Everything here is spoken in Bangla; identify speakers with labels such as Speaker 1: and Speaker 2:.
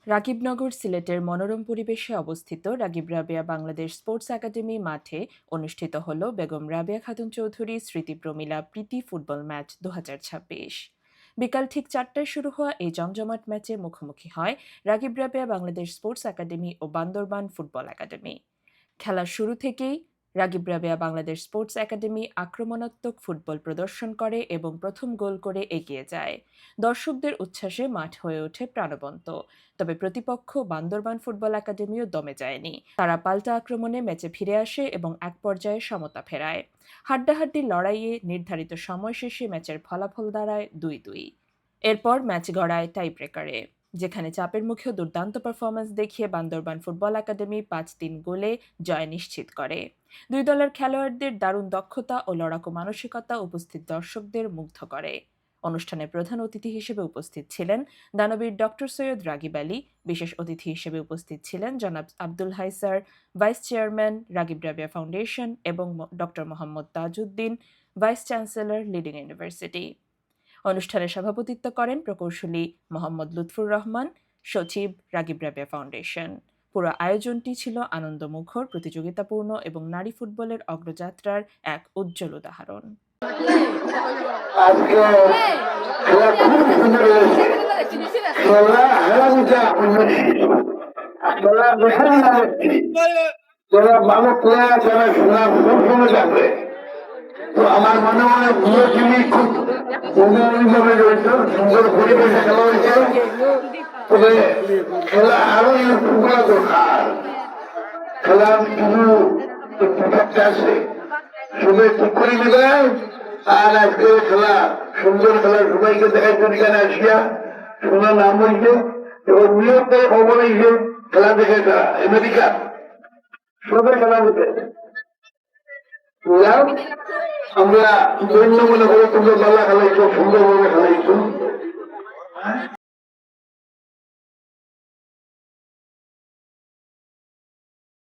Speaker 1: রাকিবনগর সিলেটের মনোরম পরিবেশে অবস্থিত রাগিব রাবেয়া বাংলাদেশ স্পোর্টস একাডেমি মাঠে অনুষ্ঠিত হল বেগম রাবেয়া খাতুন চৌধুরী স্মৃতি প্রমিলা প্রীতি ফুটবল ম্যাচ ২০২৬। বিকাল ঠিক ৪টায় শুরু হওয়া এই জমজমাট ম্যাচে মুখোমুখি হয় রাগিব রাবেয়া বাংলাদেশ স্পোর্টস একাডেমি ও বান্দরবান ফুটবল একাডেমি। খেলার শুরু থেকেই রাগিব রাবেয়া বাংলাদেশ স্পোর্টস একাডেমি আক্রমণাত্মক ফুটবল প্রদর্শন করে এবং প্রথম গোল করে এগিয়ে যায়। দর্শকদের উচ্ছ্বাসে মাঠ হয়ে ওঠে প্রাণবন্ত। তবে প্রতিপক্ষ বান্দরবান ফুটবল একাডেমিও দমে যায়নি। তারা পাল্টা আক্রমণে ম্যাচে ফিরে আসে এবং এক পর্যায়ে সমতা ফেরায়। হাড্ডাহাড্ডি লড়াইয়ে নির্ধারিত সময় শেষে ম্যাচের ফলাফল দাঁড়ায় ২-২। এরপর ম্যাচ গড়ায় টাইব্রেকারে, যেখানে চাপের মুখেও দুর্দান্ত পারফরম্যান্স দেখিয়ে বান্দরবান ফুটবল একাডেমি ৫-৩ গোলে জয় নিশ্চিত করে। দুই দলের খেলোয়াড়দের দারুণ দক্ষতা ও লড়াকু মানসিকতা উপস্থিত দর্শকদের মুগ্ধ করে। অনুষ্ঠানে প্রধান অতিথি হিসেবে উপস্থিত ছিলেন দানবীর ডক্টর সৈয়দ রাগিব আলী। বিশেষ অতিথি হিসেবে উপস্থিত ছিলেন জনাব Abdul Hai sir, vice chairman Ragib Rabeya foundation, এবং doctor Mohammad Tajuddin, vice chancellor, leading university. অনুষ্ঠানে সভাপতিত্ব করেন প্রকৌশলী মোহাম্মদ লুৎফুর রহমান, সচিব, রাগিব রাবেয়া ফাউন্ডেশন। পুরো আয়োজনটি ছিল আনন্দমুখর, প্রতিযোগিতাপূর্ণ এবং নারী ফুটবলের অগ্রযাত্রার এক উজ্জ্বল উদাহরণ।
Speaker 2: আজকে খেলা খুব সুন্দর হয়েছে। খেলা হারামিটা খেলা দেখার যারা ভালো প্লেয়ার যারা খেলা সবসময় থাকবে। তো আমার মনে হয় পুরো টিমই খুব উন্নয়নভাবে রয়েছে, সুন্দর পরিবেশে খেলা হয়েছে। তবে খেলা আরো করা দরকার। খেলার কিছু একটু আছে, সবাই ঠিক করে দিবে। আর আজকে খেলা সুন্দর খেলা সবাইকে দেখার জন্য এখানে আসিয়া শোনার নাম হয়েছে এবং নিয়ত খবর হয়েছে খেলা দেখে আমেরিকা সবাই খেলা দেখে। আমরা দৈন্য মনে করে তোমরা ভালো খেলাইছো, সুন্দরভাবে খেলাইছো।